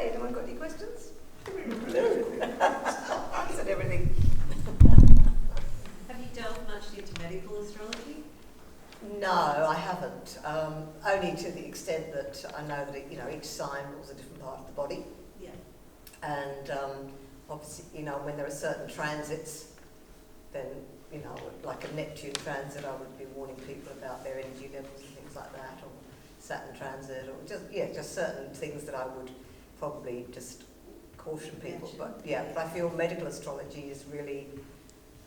Okay, anyone got any questions? Answered everything. Have you delved much into medical astrology? No, I haven't. Only to the extent that I know that each sign rules a different part of the body, Yeah. and obviously, when there are certain transits, then like a Neptune transit, I would be warning people about their energy levels and things like that, or Saturn transit, or just certain things that I would probably just caution people. But I feel medical astrology is really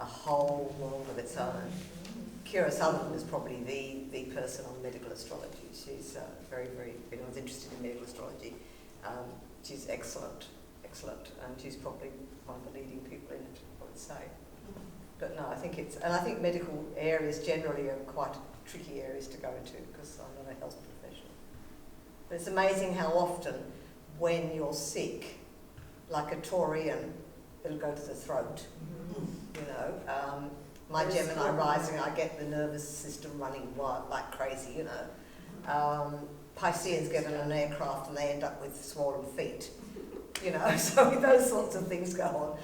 a whole world of its own. Kira Sutherland is probably the person on medical astrology. She's very, very, if anyone's interested in medical astrology, she's excellent, and she's probably one of the leading people in it, I would say. But no, I think medical areas generally are quite tricky areas to go into because I'm not a health professional. But it's amazing how often when you're sick, like a Taurian, it'll go to the throat, my Gemini rising, I get the nervous system running wild like crazy, Pisceans get in an aircraft and they end up with swollen feet, so those sorts of things go on.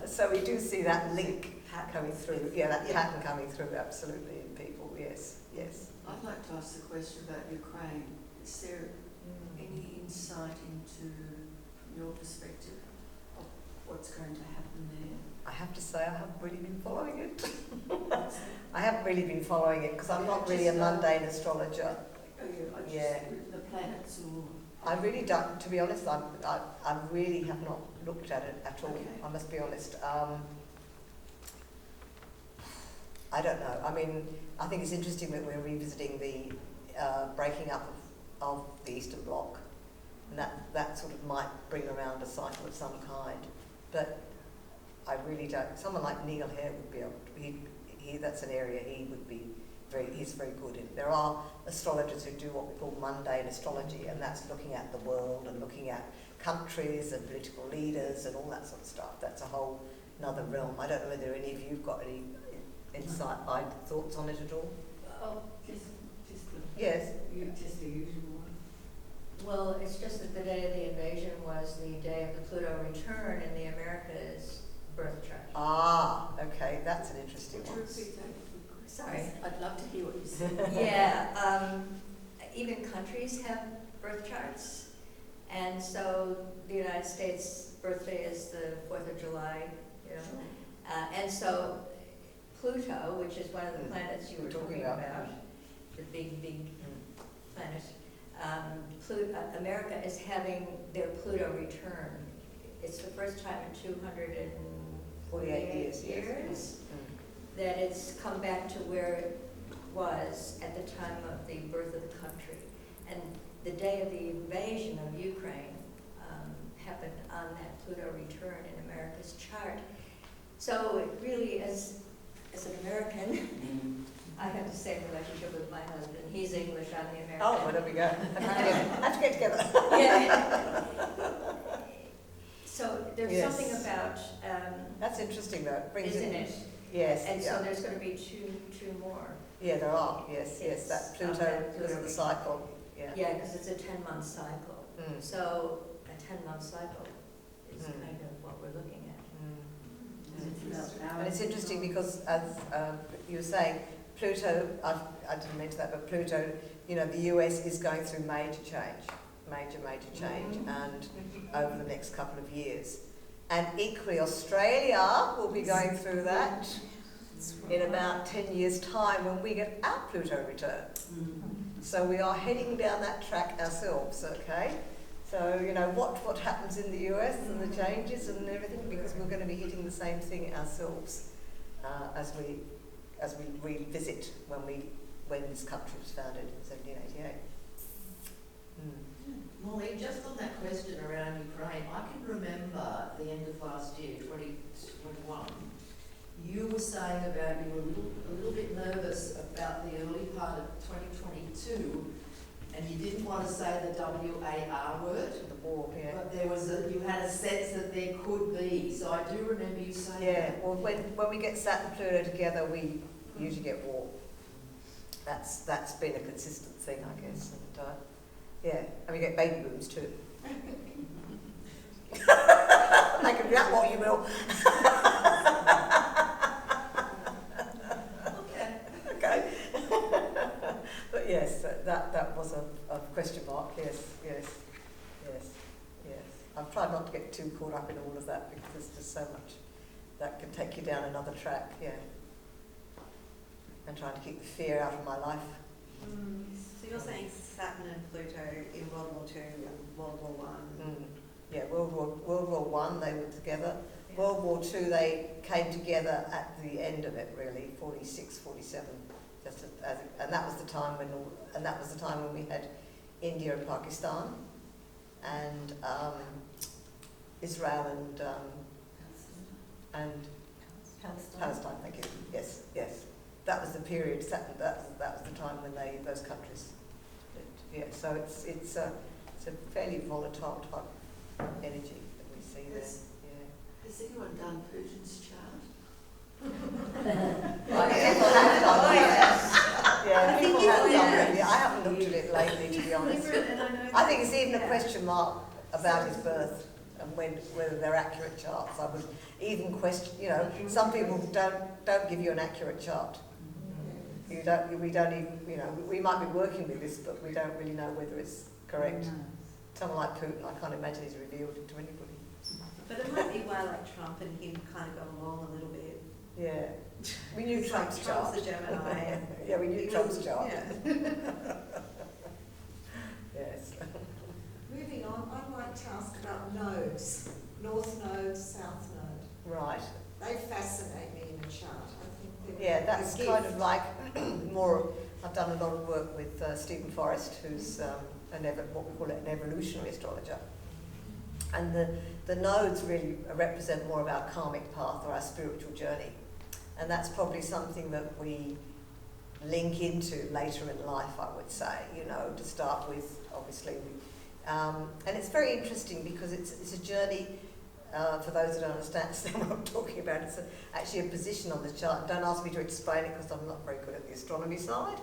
So we do see that link coming through, pattern coming through absolutely in people, yes. I'd like to ask a question about Ukraine. Is there any insight into, from your perspective, of what's going to happen there? I have to say I haven't really been following it. I haven't really been following it because I'm not really a mundane astrologer. The planets or... I really don't, to be honest, I really have not looked at it at all, I must be honest. I don't know. I mean, I think it's interesting that we're revisiting the breaking up of the Eastern Bloc, and that sort of might bring around a cycle of some kind. But I really don't. Someone like Neil Hare would be able to. That's an area he would be he's very good in. There are astrologers who do what we call mundane astrology, and that's looking at the world and looking at countries and political leaders and all that sort of stuff. That's a whole another realm. I don't know whether any of you've got any insight, thoughts on it at all? Oh, just yes. Just the usual one. Well, it's just that the day of the invasion was the day of the Pluto return in the Americas birth chart. Ah, okay, that's an interesting one. Sorry. I'd love to hear what you said. Even countries have birth charts, and so the United States' birthday is the 4th of July, and so Pluto, which is one of the planets you were talking about, the big planet, America is having their Pluto return. It's the first time in 248 years that it's come back to where it was at the time of the birth of the country. And the day of the invasion of Ukraine happened on that Pluto return in America's chart. So it really, as an American, I have the same relationship with my husband. He's English, I'm the American. Oh, well, there we go. Have to get together. Yeah. So there's something about... that's interesting, though. It brings isn't it? Yes. And so there's going to be two more. Yeah, there are. Yes. That Pluto, because of the cycle. Yeah, because it's a 10-month cycle. So a 10-month cycle is kind of what we're looking at. And it's interesting because, as you were saying, Pluto, I didn't mention that, but Pluto, the US is going through major change, and over the next couple of years. And equally, Australia will be going through that in about 10 years' time when we get our Pluto return. So we are heading down that track ourselves, okay? So, what happens in the US and the changes and everything, because we're going to be hitting the same thing ourselves as we revisit when this country was founded in 1788. Molly, just on that question around Ukraine, I can remember at the end of last year, 2021, you were saying about you were a little bit nervous about the early part of 2022, and you didn't want to say the WAR word, The war, yeah. but you had a sense that there could be. So I do remember you saying that. Yeah, well, when we get Saturn and Pluto together, we usually get war. That's been a consistent thing, I guess. And and we get baby booms too. Make of that what you will. Okay. But yes, that was a question mark. Yes. I've tried not to get too caught up in all of that because there's just so much that can take you down another track. Yeah. And trying to keep the fear out of my life. So you're saying Saturn and Pluto in World War II and World War One. Yeah, World War One they were together. Yeah. World War Two they came together at the end of it, really, 46, 47. And that was the time when we had India and Pakistan, and Israel and Palestine. Thank you. Yes. That was the period. That was the time when those countries. Yeah. So it's a fairly volatile type energy that we see there. Yeah. Has anyone done Putin's chart? People have done it. I haven't looked at it lately, to be honest. I think it's even a question mark about his birth and whether they're accurate charts. I would even question. Some people don't give you an accurate chart. We don't even. We might be working with this, but we don't really know whether it's correct. Someone like Putin, I can't imagine he's revealed it to anybody. But it might be why like Trump and him kind of got along a little bit. Yeah. We knew Trump's chart. Trump's a Gemini. Yeah, we knew Trump's chart. Yeah. Yes. Moving on, I'd like to ask about nodes, North Node, South Node. Right. They fascinate me in a chart. I think they're Yeah, that's a gift. kind of like more. I've done a lot of work with Stephen Forrest, who's what we call an evolutionary astrologer. And the nodes really represent more of our karmic path or our spiritual journey. And that's probably something that we link into later in life, I would say, to start with, obviously. And it's very interesting because it's a journey, for those that don't understand what I'm talking about, it's actually a position on the chart. Don't ask me to explain it because I'm not very good at the astronomy side.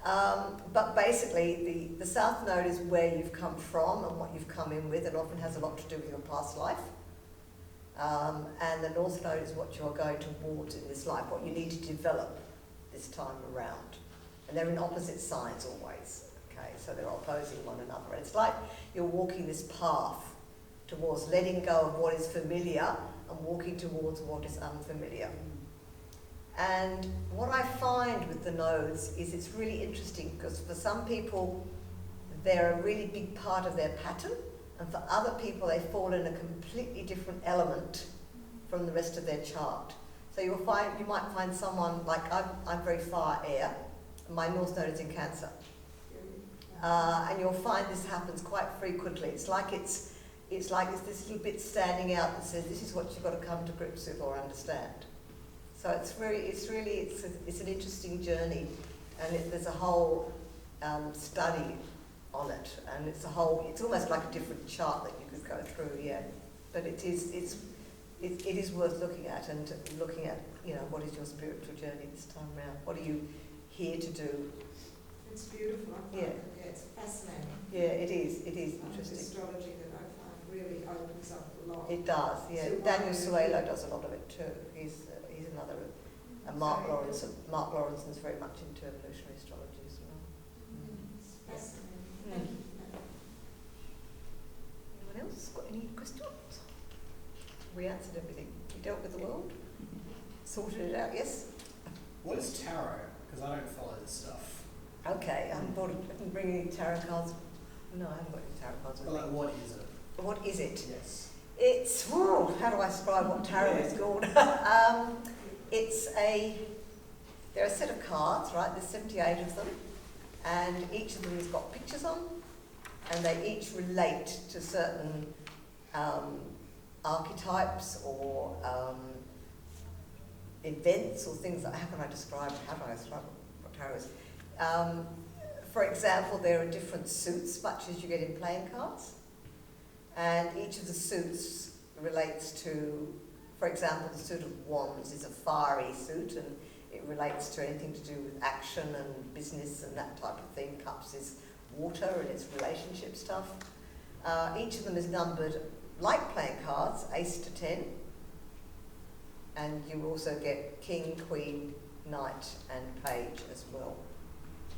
But basically, the South Node is where you've come from and what you've come in with, and often has a lot to do with your past life. And the North Node is what you're going towards in this life, what you need to develop this time around. And they're in opposite signs always, okay? So they're opposing one another. And it's like you're walking this path towards letting go of what is familiar and walking towards what is unfamiliar. And what I find with the nodes is it's really interesting because for some people, they're a really big part of their pattern, and for other people, they fall in a completely different element from the rest of their chart. So you might find someone like I'm very fire air, and my North Node is in Cancer, and you'll find this happens quite frequently. It's like it's this little bit standing out that says this is what you've got to come to grips with or understand. So it's an interesting journey, and there's a whole study on it, and it's almost like a different chart that you could go through, yeah. But it is worth looking at, and looking at what is your spiritual journey this time around? What are you here to do? It's beautiful. Yeah. It's fascinating. Yeah, it is interesting. Astrology that I find really opens up a lot. It does, yeah. So Daniel Soooooo does a lot of it too. He's another. And Mark Lawrenson's very much into evolutionary astrology as well. It's fascinating. Mm. Thank you. Anyone else got any questions? We answered everything. We dealt with the world, sorted it out. Yes. What is tarot? Because I don't follow this stuff. Okay, I haven't bring any tarot cards. No, I haven't got any tarot cards. But like, what is it? What is it? Yes. It's how do I describe what tarot is called? They're a set of cards, right? There's 78 of them, and each of them has got pictures on, and they each relate to certain archetypes or events or things that, how do I describe what tarot is? For example, there are different suits, much as you get in playing cards, and each of the suits relates to, for example, the suit of wands is a fiery suit, and it relates to anything to do with action and business and that type of thing. Cups is water and it's relationship stuff. Each of them is numbered like playing cards, ace to 10. And you also get king, queen, knight and page as well.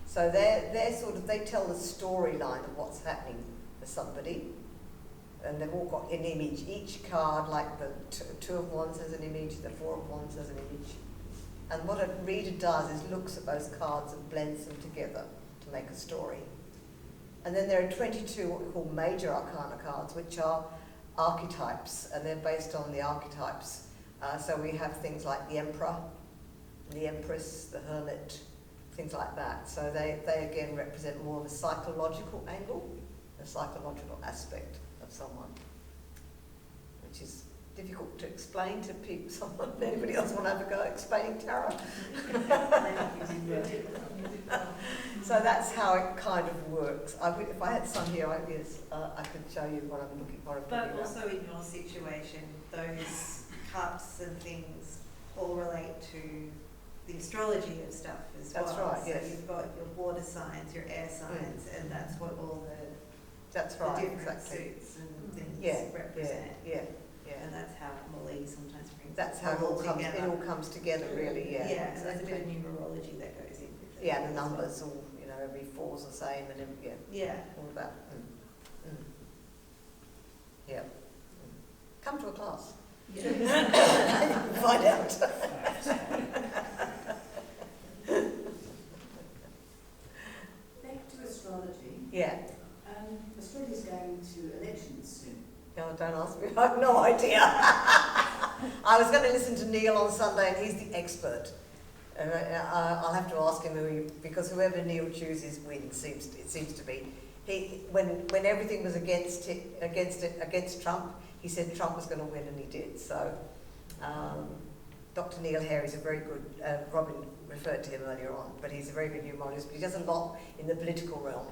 So they're sort of, they tell the storyline of what's happening for somebody. And they've all got an image. Each card, like the two of wands has an image, the four of wands has an image. And what a reader does is looks at those cards and blends them together to make a story. And then there are 22 what we call major arcana cards, which are archetypes, and they're based on the archetypes. So we have things like the Emperor, the Empress, the Hermit, things like that. So they again represent more of a psychological angle, a psychological aspect of someone, which is difficult to explain to people. Someone, anybody else want to have a go explaining tarot? So that's how it kind of works. If I had some here, I could show you what I'm looking for. But also in your situation, those cups and things all relate to the astrology of stuff as well. That's right, yes. So you've got your water signs, your air signs, and that's what all the different exactly. suits and things represent. Yeah. And that's how Molly sometimes brings That's how it all together. comes together, really. Yeah. Yeah, and there's a exactly. bit of numerology that goes in with it. Yeah, and the as well. numbers, all every four's the same, and Yeah. all of that. Yeah. Come to a class. Find out. Back to astrology. Yeah. Australia's going to elections soon. No, don't ask me. I have no idea. I was going to listen to Neil on Sunday, and he's the expert. I'll have to ask him because whoever Neil chooses wins. It seems to be. When everything was against Trump, he said Trump was going to win, and he did. So, Dr. Neil Hare is a very good. Robin referred to him earlier on, but he's a very good numerologist. But he does a lot in the political realm,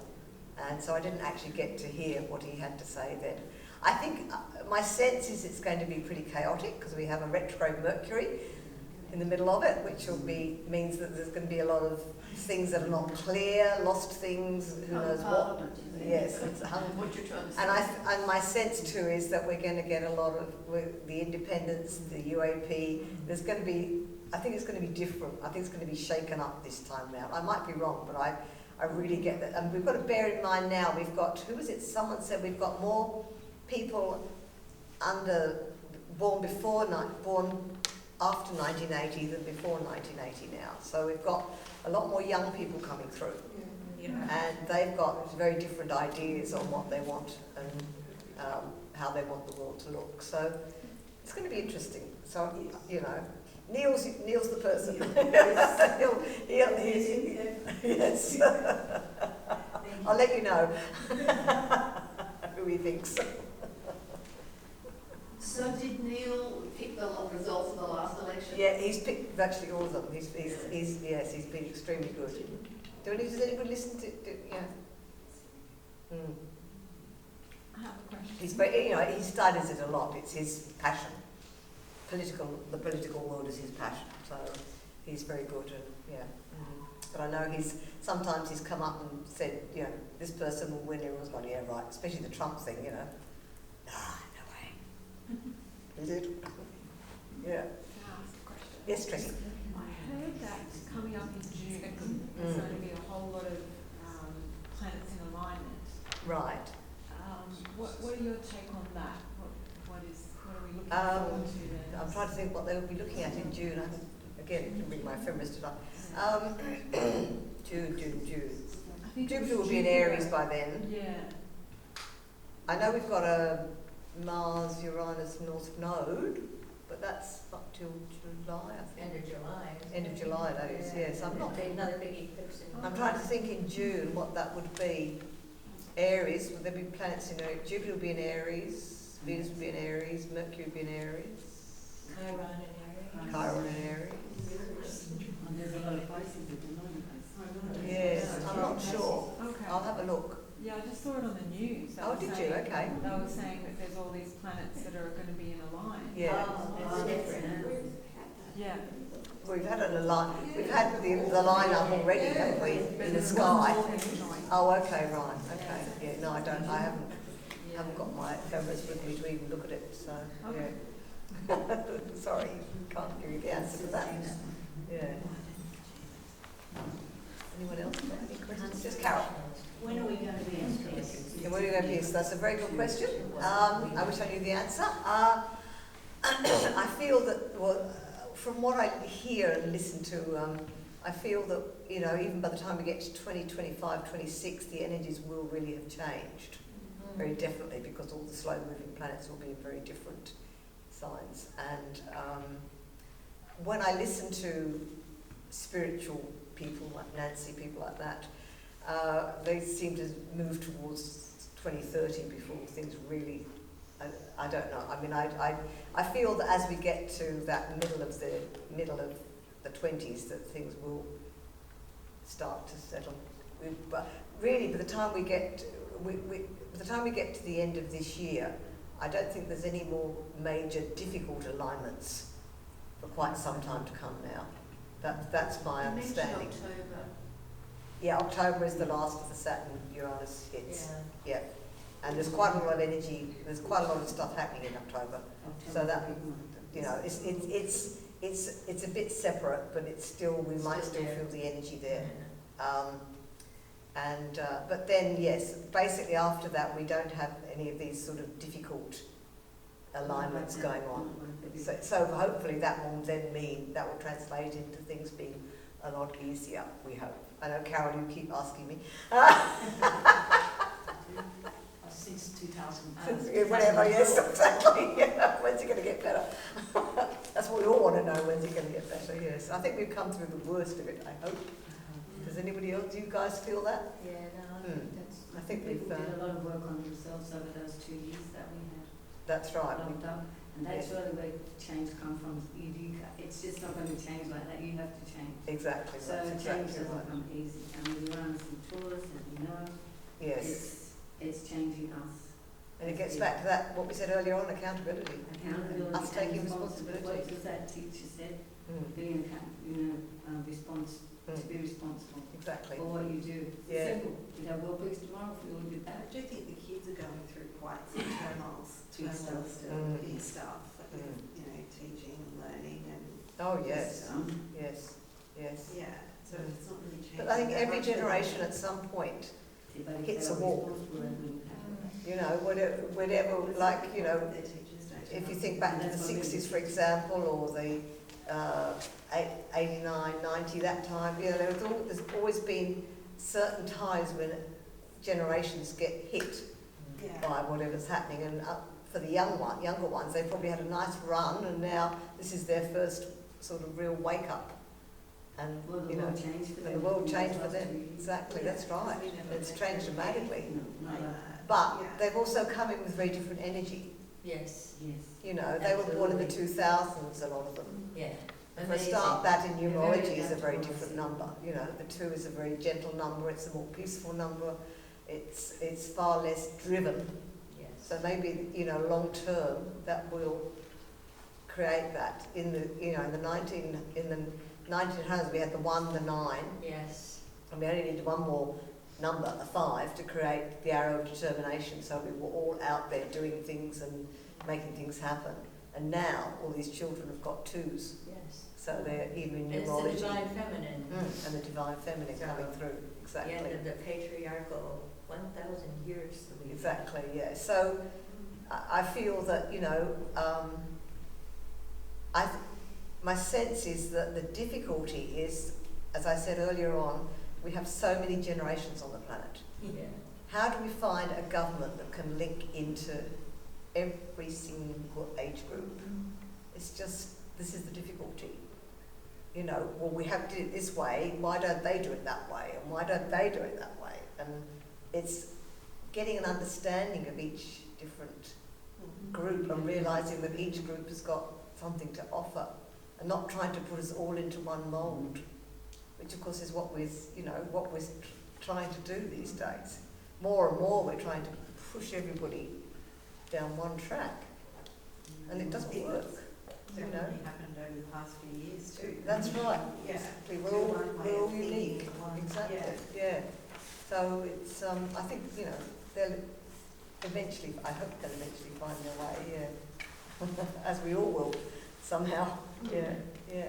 and so I didn't actually get to hear what he had to say then. I think my sense is it's going to be pretty chaotic because we have a retrograde Mercury in the middle of it, which means that there's going to be a lot of things that are not clear, lost things, who knows what. Yes, it's What you're trying to say. and my sense too is that we're going to get a lot of the independents, the UAP. There's going to be, I think it's going to be different. I think it's going to be shaken up this time round. I might be wrong, but I really get that. And we've got to bear in mind now, we've got, who was it? Someone said we've got more people born after 1980 than before 1980 now. So we've got a lot more young people coming through. Yeah. And they've got very different ideas on what they want and how they want the world to look. So it's going to be interesting. So, Neil's the person. Yes. I'll let you know who he thinks. So did Neil pick the results of the last election? Yeah, he's picked virtually all of them. He's been extremely good. Does anybody listen to yeah? I have a question. He's very, he studies it a lot. It's his passion. The political world is his passion. So he's very good, and But I know sometimes he's come up and said, this person will win. Everyone's gone, yeah, right. Especially the Trump thing, no way. Is it? Yeah. Can I ask a question? Yes, Tracy. I heard that coming up in June, there's going to be a whole lot of planets in alignment. Right. What are your take on that? What are we looking forward to then? I'm trying to think what they will be looking at in June. Again, it can bring my feminist tonight. June. I think Jupiter will be in Aries by then. Yeah. I know we've got a Mars-Uranus North Node, but that's not till July, I think. End of July. End of July, that is, yes. Another big eclipse in I'm trying to think in June what that would be. Aries, will there be planets in Aries? Jupiter will be in Aries, Venus will be in Aries, Mercury will be in Aries, Chiron in Aries. And there's a lot of places at the moment. Yes, I'm not sure. Okay. I'll have a look. Yeah, I just saw it on the news. They Oh, were did you? saying- Okay. They were saying that there's all these planets that are going to be in a line. Yeah. It's different. Yeah. We've had the line up already, haven't we, in the sky? Oh, okay, right, okay. Yeah, no, I haven't haven't got my ephemeris with me to even look at it, so, Okay. yeah. Sorry, can't give you the answer to that. Yeah. Anyone else got any questions? Just Carol. When are we going to be in space? Yeah, what are you going to be? So that's a very good question. I wish I knew the answer. I feel that, well, from what I hear and listen to, I feel that, you know, even by the time we get to 2025, 26, the energies will really have changed. Very definitely, because all the slow-moving planets will be in very different signs. And when I listen to spiritual people like Nancy, people like that, they seem to move towards 2030 before things really, I don't know. I mean, I feel that as we get to that middle of the 20s, that things will start to settle. But really, by the time we get to the end of this year, I don't think there's any more major difficult alignments for quite some time to come now. That's my understanding. October. Yeah, October is the last of the Saturn Uranus hits. Yeah. And there's quite a lot of energy. There's quite a lot of stuff happening in October. So that, you know, it's a bit separate, but it's still, we might still feel the energy there. But then, yes, basically after that, we don't have any of these sort of difficult alignments going on. So hopefully that will then mean, that will translate into things being a lot easier, we hope. I know, Carol, you keep asking me. Since 2000. Whatever, yes, exactly. Yeah. When's it going to get better? That's what we all want to know, when's it going to get better, yes. I think we've come through the worst of it, I hope. Does anybody else, do you guys feel that? Yeah, no, I think we've did a lot of work on themselves over those 2 years that we had. That's right. Locked up. And that's where the change comes from. It's just not going to change like that. You have to change. Exactly. So that's change exactly doesn't right. come easy. And we run some tours, as you know. Yes. It's changing us. And it gets back to that, what we said earlier on, accountability. Accountability. Us taking and responsibility. What does that teacher said? Being responsible. To be responsible Exactly. for what you do. It's Yeah. simple. You have well picks tomorrow if you will do I that. do think the kids are going through quite some turmoils still, big stuff, like with, you know, teaching and learning and Oh, yes. stuff. Yes. Yes. Yeah, so it's not really changing. But I think that every much. generation at some point, But if hits they a were wall. responsible, they wouldn't have you know, whatever, like, you know, Their teachers don't if you know. think back to the 60s, for example, or the 89, 90, that time, you know, there's always been certain times when generations get hit Yeah. by whatever's happening, and for the younger ones, they probably had a nice run, and now this is their first sort of real wake up, and Well, the you know, world changed for them. and the world in changed for last them. 2 years. Exactly, that's right. We never It's went changed through dramatically, No, like no. that. but Yeah. they've also come in with very different energy. yes, Yes. You know, they were born in the Absolutely. 2000s, a lot of them. yeah. If I Amazing. start that in They're numerology, very is a very adaptable, different I see. number. You know, the 2 is a very gentle number. It's a more peaceful number. It's far less driven. Yes. So maybe, you know, long term, that will create that. In the, you know, in the 1900s, we had the 1, the 9, Yes. and we only needed one more number, a 5, to create the arrow of determination. So we were all out there doing things and making things happen. And now all these children have got 2s, Yes. so they're even in It's the numerology. divine feminine. And the divine feminine So, coming through. The end Exactly. of the patriarchal 1,000 years that we've Exactly, yeah. So I feel that, you know, my sense is that the difficulty is, as I said earlier on, we have so many generations on the planet. Yeah. How do we find a government that can link into every single age group? It's just, this is the difficulty. You know, well, we have to do it this way, why don't they do it that way? And why don't they do it that way? And it's getting an understanding of each different group and realising that each group has got something to offer, and not trying to put us all into one mould, which of course is what we're trying to do these days. More and more we're trying to push everybody down one track, and it doesn't work. You know, Definitely happened over the past few years too. that's right. Yeah. Exactly. We're all unique. Exactly. Yeah. So it's I think, you know, eventually, I hope they'll eventually find their way, yeah. As we all will, somehow, yeah, yeah.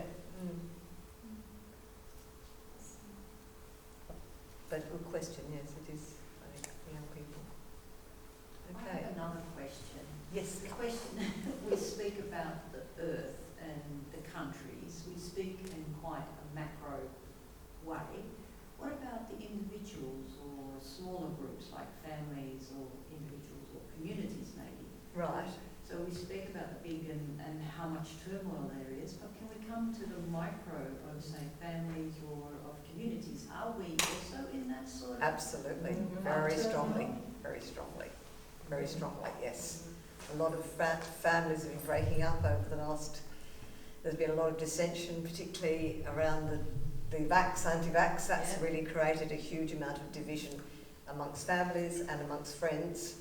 But good question, yes, it is, I think, for young people. I Okay. have another question. Yes. The question, we speak about the earth and the countries, we speak in quite a macro way. What about the individuals or smaller groups like families or individuals or communities maybe? Right. So we speak about the big and how much turmoil there is, but can we come to the micro of, say, families or of communities? Are we also in that sort of... Absolutely, very strongly, very strongly, very strongly, yes. A lot of families have been breaking up over the last, there's been a lot of dissension, particularly around the vax, anti-vax. That's really created a huge amount of division amongst families and amongst friends,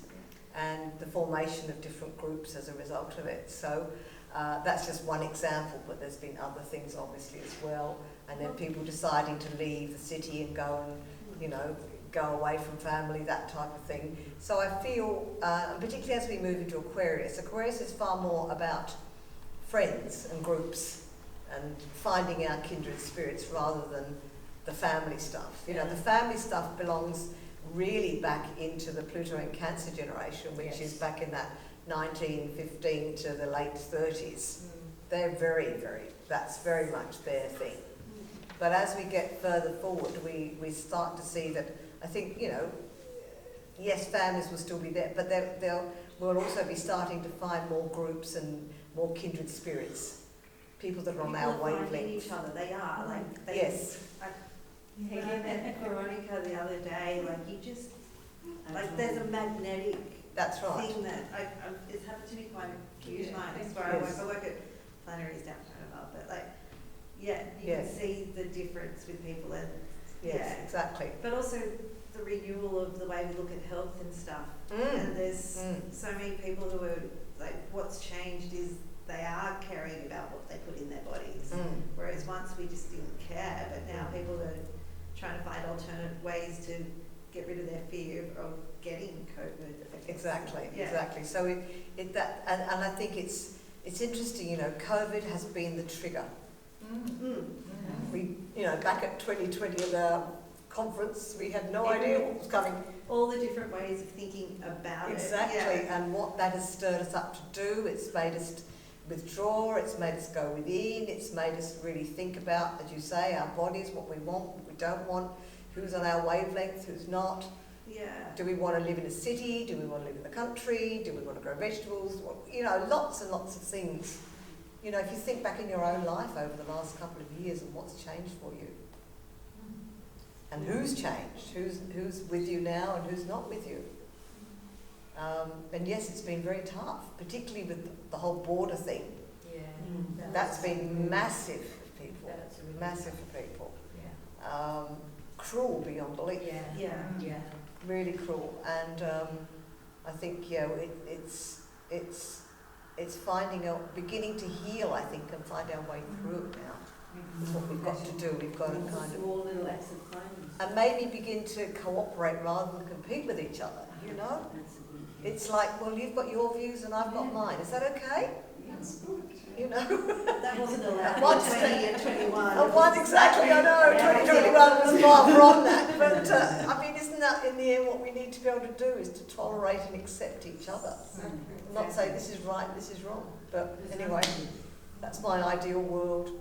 and the formation of different groups as a result of it. So that's just one example, but there's been other things obviously as well. And then people deciding to leave the city and go and, you know, go away from family, that type of thing. So I feel, particularly as we move into Aquarius, Aquarius is far more about friends and groups and finding our kindred spirits rather than the family stuff. You know, the family stuff belongs really back into the Pluto and Cancer generation, which is back in that 1915 to the late 30s. They're that's very much their thing. But as we get further forward, we start to see that, I think, you know, yes, families will still be there, but we'll also be starting to find more groups and more kindred spirits, people that are on our People are finding wavelength. each other, they are, like, they... Yes. When I met Veronica the other day, like, you just, like, there's a magnetic That's right. thing that, it's happened to me quite a few times where I work at Flannery's downtown above, but like, you can see the difference with people and, exactly. But also the renewal of the way we look at health and stuff. And there's so many people who are, like, what's changed is they are caring about what they put in their bodies. Whereas once we just didn't care, but now people are trying to find alternate ways to get rid of their fear of getting COVID. Exactly. So and I think it's interesting, you know, COVID has been the trigger. We, you know, back at 2020 at the conference, we had no idea what was coming. All the different ways of thinking about it. Exactly, and what that has stirred us up to do, it's made us withdraw, it's made us go within, it's made us really think about, as you say, our bodies, what we want, what we don't want, who's on our wavelength, who's not. Do we want to live in a city? Do we want to live in the country? Do we want to grow vegetables? You know, lots and lots of things. You know, if you think back in your own life over the last couple of years and what's changed for you, and who's changed, who's with you now and who's not with you. And yes, it's been very tough, particularly with the whole border thing. That's been massive for people. Massive for people. Cruel beyond belief. Really cruel. And I think, you know, it's finding out, beginning to heal, I think, and find our way through it now. That's what we've got to do. We've got to kind of... Small little acts of kindness. And maybe begin to cooperate rather than compete with each other, you know? It's like, well, you've got your views and I've got mine. Is that okay? That's good. You know? That wasn't allowed Once in 20 and 21. Exactly, I know. 2021 was far from that. But, I mean, isn't that in the end what we need to be able to do, is to tolerate and accept each other? Not say this is right, this is wrong. But anyway, that's my ideal world.